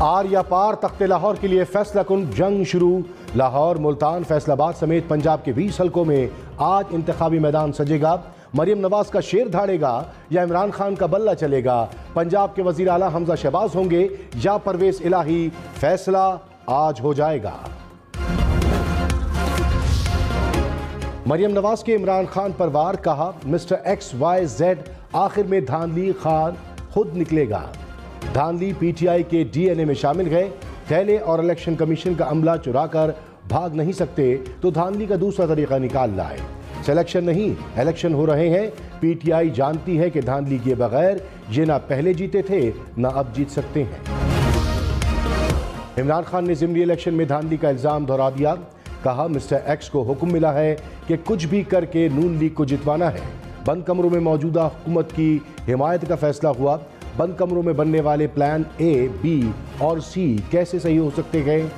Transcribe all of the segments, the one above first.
Are या पार तख्ते लाहौर के लिए फैसला कुन जंग शुरू। लाहौर, मुल्तान, फैसलाबाद समेत पंजाब के 20 हलकों में आज इंतखाबी मैदान सजेगा। मरियम नवाज का शेर धाड़ेगा या इमरान खान का बल्ला चलेगा। पंजाब के वजीर आला हमजा शहबाज होंगे या परवेज इलाही, फैसला आज हो जाएगा। मरियम नवाज के इमरान खान पर वार, कहा मिस्टर XYZ आखिर में धांधली खान खुद निकलेगा। धांधली पीटीआई के डीएनए में शामिल है। थैले और इलेक्शन कमीशन का अमला चुरा कर भाग नहीं सकते तो धांधली का दूसरा तरीका निकाल लाए। सिलेक्शन नहीं इलेक्शन हो रहे हैं। पीटीआई जानती है कि धांधली किए बगैर ये ना पहले जीते थे ना अब जीत सकते हैं। इमरान खान ने ज़िमनी इलेक्शन में धांधली का इल्जाम दोहरा दिया। कहा मिस्टर X को हुक्म मिला है कि कुछ भी करके नून लीग को जितवाना है। बंद कमरों में मौजूदा हुकूमत की हिमायत का फैसला हुआ। बंद कमरों में बनने वाले प्लान A, B और C कैसे सही हो सकते हैं?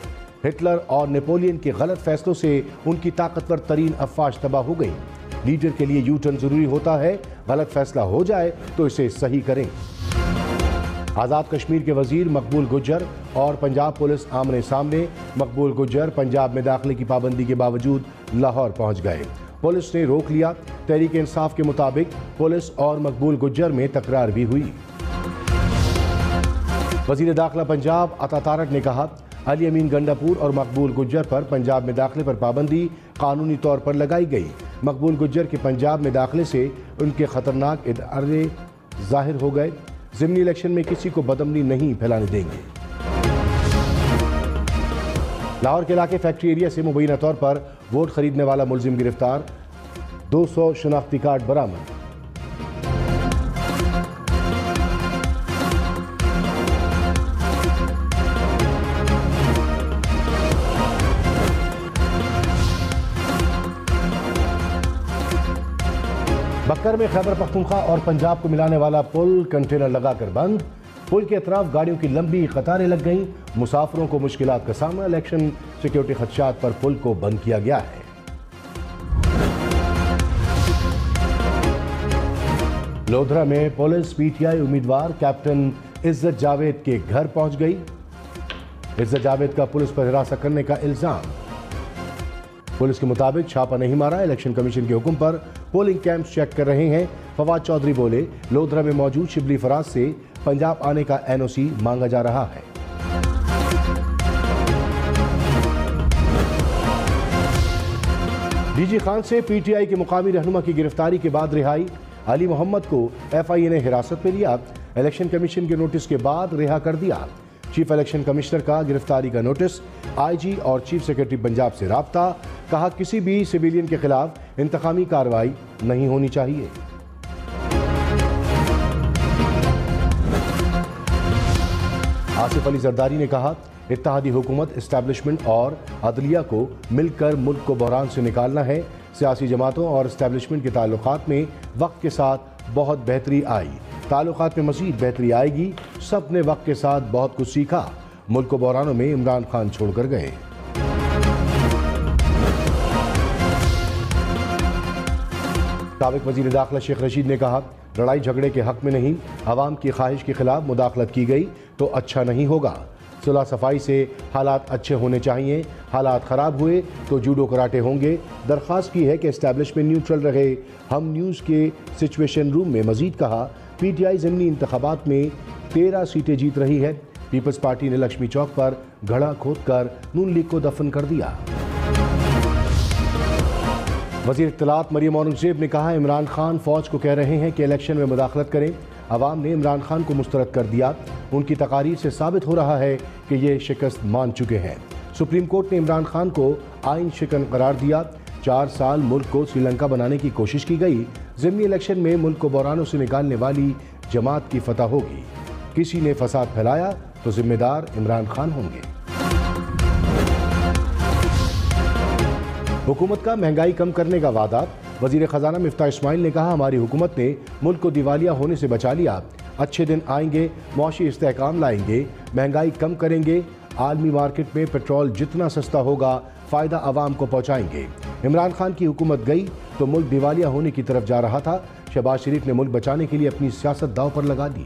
हिटलर और नेपोलियन के गलत फैसलों से उनकी ताकतवर तरीन अफवाज तबाह हो गई। लीडर के लिए यू टर्न जरूरी होता है। गलत फैसला हो जाए तो इसे सही करें। आज़ाद कश्मीर के वजीर मकबूल गुज्जर और पंजाब पुलिस आमने सामने। मकबूल गुज्जर पंजाब में दाखिले की पाबंदी के बावजूद लाहौर पहुंच गए। पुलिस ने रोक लिया। तहरीक इंसाफ के मुताबिक पुलिस और मकबूल गुज्जर में तकरार भी हुई। वजीर दाखिला पंजाब अता तारक ने कहा अली अमीन गंडापुर और मकबूल गुज्जर पर पंजाब में दाखिले पर पाबंदी कानूनी तौर पर लगाई गई। मकबूल गुज्जर के पंजाब में दाखिले से उनके खतरनाक इदारे जाहिर हो गए। ज़िमनी इलेक्शन में किसी को बदअमनी नहीं फैलाने देंगे। लाहौर के इलाके फैक्ट्री एरिया से मुबैना तौर पर वोट खरीदने वाला मुलजिम गिरफ्तार। 200 शनाख्ती कार्ड बरामद। बक्कर में खैबर पख्तूनख्वा और पंजाब को मिलाने वाला पुल कंटेनर लगाकर बंद। पुल के अतराफ गाड़ियों की लंबी कतारें लग गईं। मुसाफिरों को मुश्किलात का सामना। इलेक्शन सिक्योरिटी खदशात पर पुल को बंद किया गया है। लोधरा में पुलिस पीटीआई उम्मीदवार कैप्टन इज्जत जावेद के घर पहुंच गई। इज्जत जावेद का पुलिस पर हिरासत करने का इल्जाम। पुलिस के मुताबिक छापा नहीं मारा। इलेक्शन कमीशन के हुक्म पर पोलिंग कैंप्स चेक कर रहे हैं। फवाद चौधरी बोले लोधरा में मौजूद शिबली फराज से पंजाब आने का NOC मांगा जा रहा है। डीजी खान से पीटीआई के मुकामी रहनुमा की गिरफ्तारी के बाद रिहाई। अली मोहम्मद को FIA ने हिरासत में लिया। इलेक्शन कमीशन के नोटिस के बाद रिहा कर दिया। चीफ इलेक्शन कमिश्नर का गिरफ्तारी का नोटिस। IG और चीफ सेक्रेटरी पंजाब से राब्ता। कहा किसी भी सिविलियन के खिलाफ इंतकामी कार्रवाई नहीं होनी चाहिए। आसिफ अली जरदारी ने कहा इत्तेहादी हुकूमत, इस्टेब्लिशमेंट और अदलिया को मिलकर मुल्क को बहरान से निकालना है। सियासी जमातों और इस्टेब्लिशमेंट के ताल्लुकात में वक्त के साथ बहुत बेहतरी आई। ताल्लुकात में मज़ीद बेहतरी आएगी। सब ने वक्त के साथ बहुत कुछ सीखा। मुल्क को बहरानों में इमरान खान छोड़कर गए। साबिक वजीर दाखिला शेख रशीद ने कहा लड़ाई झगड़े के हक में नहीं, अवाम की ख्वाहिश के खिलाफ मुदाखलत की गई तो अच्छा नहीं होगा। सुलह सफाई से हालात अच्छे होने चाहिए। हालात ख़राब हुए तो जूडो कराटे होंगे। दरख्वास्त की है कि एस्टैब्लिशमेंट न्यूट्रल रहे। हम न्यूज़ के सिचुएशन रूम में मजीद कहा पीटीआई ज़िमनी इंतखाबात में 13 सीटें जीत रही है। पीपल्स पार्टी ने लक्ष्मी चौक पर घड़ा खोदकर नून लीग को दफन कर दिया। वज़ीर इत्तलात मरियम औरंगज़ेब ने कहा इमरान खान फौज को कह रहे हैं कि इलेक्शन में मुदाखलत करें। अवाम ने इमरान खान को मुस्तरद कर दिया। उनकी तकारीर से साबित हो रहा है कि ये शिकस्त मान चुके हैं। सुप्रीम कोर्ट ने इमरान खान को आइन शिकन करार दिया। 4 साल मुल्क को श्रीलंका बनाने की कोशिश की गई। ज़िमनी इलेक्शन में मुल्क को बहरानों से निकालने वाली जमात की फतह होगी। किसी ने फसाद फैलाया तो जिम्मेदार इमरान खान होंगे। हुकूमत का महंगाई कम करने का वादा। वजीर खजाना मिफ्ताह इस्माइल ने कहा हमारी हुकूमत ने मुल्क को दिवालिया होने से बचा लिया। अच्छे दिन आएंगे, मौशी इस्तेहकाम लाएंगे, महंगाई कम करेंगे। आलमी मार्केट में पेट्रोल जितना सस्ता होगा फ़ायदा आवाम को पहुँचाएंगे। इमरान खान की हुकूमत गई तो मुल्क दिवालिया होने की तरफ जा रहा था। शहबाज शरीफ ने मुल्क बचाने के लिए अपनी सियासत दांव पर लगा दी।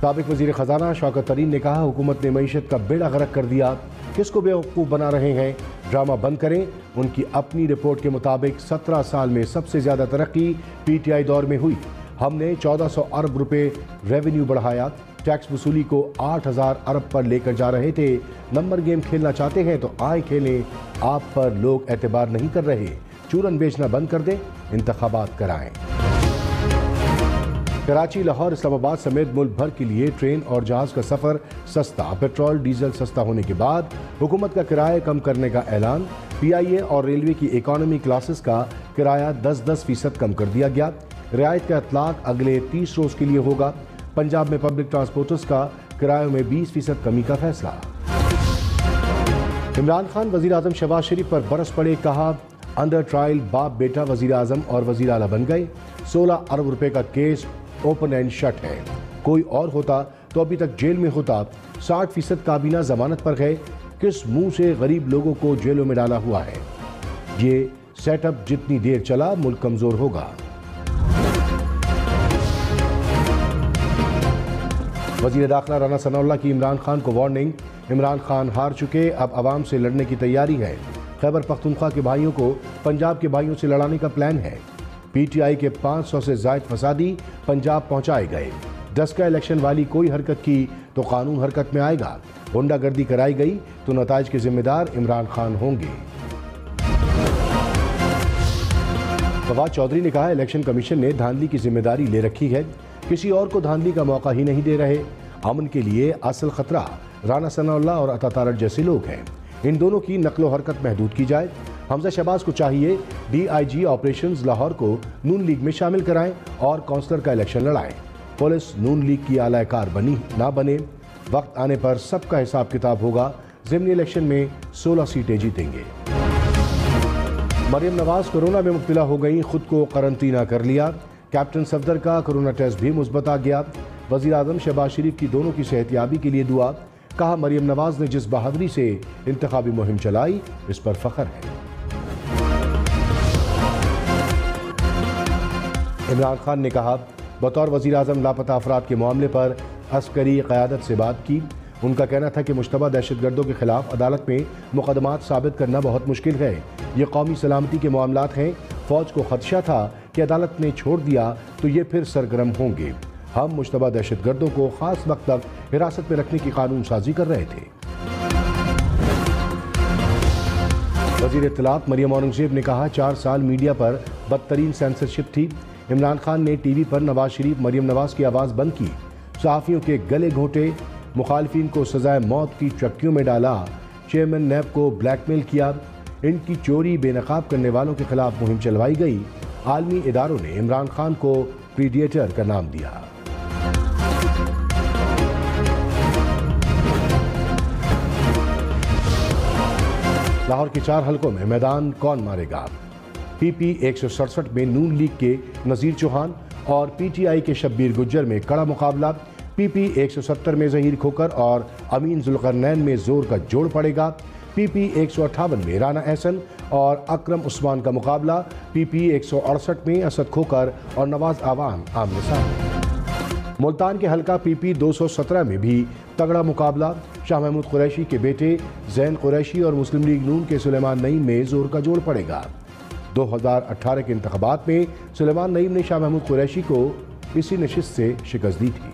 साबिक वजीर खजाना शौकत तरीन ने कहा, हुकूमत ने मईशत का बेड़ा गर्क कर दिया, किसको बेवकूफ़ बना रहे हैं, ड्रामा बंद करें। उनकी अपनी रिपोर्ट के मुताबिक 17 साल में सबसे ज़्यादा तरक्की PTI दौर में हुई। हमने 1400 अरब रुपए रेवेन्यू बढ़ाया, टैक्स वसूली को 8000 अरब पर लेकर जा रहे थे। नंबर गेम खेलना चाहते हैं तो आए खेलें, आप पर लोग एतबार नहीं कर रहे। चूरन बेचना बंद कर दें, इंतखाबात कराएं। कराची, लाहौर, इस्लामाबाद समेत मुल्क भर के लिए ट्रेन और जहाज का सफर सस्ता। पेट्रोल डीजल सस्ता होने के बाद हुकूमत का किराया कम करने का ऐलान। PIA और रेलवे की इकॉनमी क्लासेस का किराया 10% कम कर दिया गया। रियायत का इतलाक अगले 30 रोज के लिए होगा। पंजाब में पब्लिक ट्रांसपोर्टर्स का किरायों में 20% कमी का फैसला। इमरान खान वजीर आजम शहबाज शरीफ पर बरस पड़े, कहा अंडर ट्रायल बाप बेटा वजीर आजम और वजीर आला बन गए। 16 अरब रुपए का केस ओपन एंड शट है, कोई और होता तो अभी तक जेल में होता। 60% काबीना जमानत पर है, किस मुंह से गरीब लोगों को जेलों में डाला हुआ है। ये सेटअप जितनी देर चला मुल्क कमजोर होगा। वजीर दाखिला राना सनाउल्लाह की इमरान खान को वार्निंग। इमरान खान हार चुके, अब आवाम से लड़ने की तैयारी है। खैबर पख्तूनख्वा के भाइयों को पंजाब के भाइयों से लड़ाने का प्लान है। PTI के 500 से जायद फसादी पंजाब पहुंचाए गए। 10 का इलेक्शन वाली कोई हरकत की तो कानून हरकत में आएगा। गुंडागर्दी कराई गई तो नताइज के जिम्मेदार इमरान खान होंगे। फवाद चौधरी ने कहा, इलेक्शन कमीशन ने धांधली की जिम्मेदारी ले रखी है, किसी और को धांधली का मौका ही नहीं दे रहे। अमन के लिए असल खतरा राना सनाउल्लाह और अता तारड़ जैसे लोग हैं। इन दोनों की नकलो हरकत महदूद की जाए। हमजा शहबाज को चाहिए DIG ऑपरेशंस लाहौर को नून लीग में शामिल कराएं और काउंसलर का इलेक्शन लड़ाएं। पुलिस नून लीग की आलाकार बनी ना बने, वक्त आने पर सबका हिसाब किताब होगा। ज़िमनी इलेक्शन में 16 सीटें जीतेंगे। मरियम नवाज कोरोना में मुब्तला हो गई, खुद को करंतना कर लिया। कैप्टन सफदर का कोरोना टेस्ट भी मुस्बत आ गया। वजीर आजम शहबाज शरीफ की दोनों की सेहतयाबी के लिए दुआ। कहा, मरियम नवाज ने जिस बहादुरी से इंतखाबी मुहिम चलाई, इस पर फख्र है। इमरान खान ने कहा, बतौर वजीर आजम लापता अफराद के मामले पर अस्करी क़यादत से बात की। उनका कहना था कि मुश्तबा दहशतगर्दों के खिलाफ अदालत में मुकदमात साबित करना बहुत मुश्किल है। ये कौमी सलामती के मामलात हैं। फौज को खदशा था कि अदालत ने छोड़ दिया तो ये फिर सरगर्म होंगे। हम मुश्तबा दहशतगर्दों को खास वक्त तक हिरासत में रखने की कानून साजी कर रहे थे। वज़ीर इत्तलात मरियम औरंगज़ेब ने कहा, 4 साल मीडिया पर बदतरीन सेंसरशिप थी। इमरान खान ने TV पर नवाज शरीफ मरियम नवाज की आवाज़ बंद की, सहाफ़ियों के गले घोंटे, मुखालफिन को सजाए मौत की चक्कियों में डाला, चेयरमैन नैब को ब्लैकमेल किया। इनकी चोरी बेनकाब करने वालों के खिलाफ मुहिम चलवाई गई। आलमी इदारों ने इमरान खान को प्रीडिएटर का नाम दिया। लाहौर के 4 हलकों में मैदान कौन मारेगा। PP 167 में नून लीग के नज़ीर चौहान और PTI के शब्बीर गुज्जर में कड़ा मुकाबला। PP 170 में ज़हीर खोकर और अमीन जुल्करनैन में जोर का जोड़ पड़ेगा। PP 158 में राना एहसन और अकरम उस्मान का मुकाबला। PP 168 में असद खोकर और नवाज आवान आमने सामने। मुल्तान के हलका PP 217 में भी तगड़ा मुकाबला। शाह महमूद कुरैशी के बेटे जैन कुरैशी और मुस्लिम लीग नून के सुलेमान नईम में जोर का जोड़ पड़ेगा। 2018 के इंतखाबात में सुलेमान नईम ने शाह महमूद कुरैशी को इसी नशिस्त से शिकस्त दी थी।